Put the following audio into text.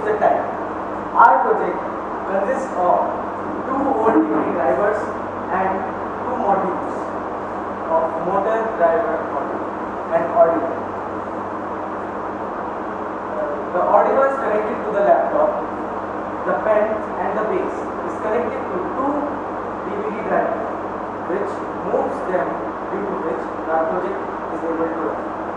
introduce the type. Our project consists of 2 volt DVD drivers and 2 modules of motor, driver, module and Arduino. The Arduino is connected to the laptop. The pen and the base is connected to 2 DVD drivers, which moves them, due to which our project is able to run.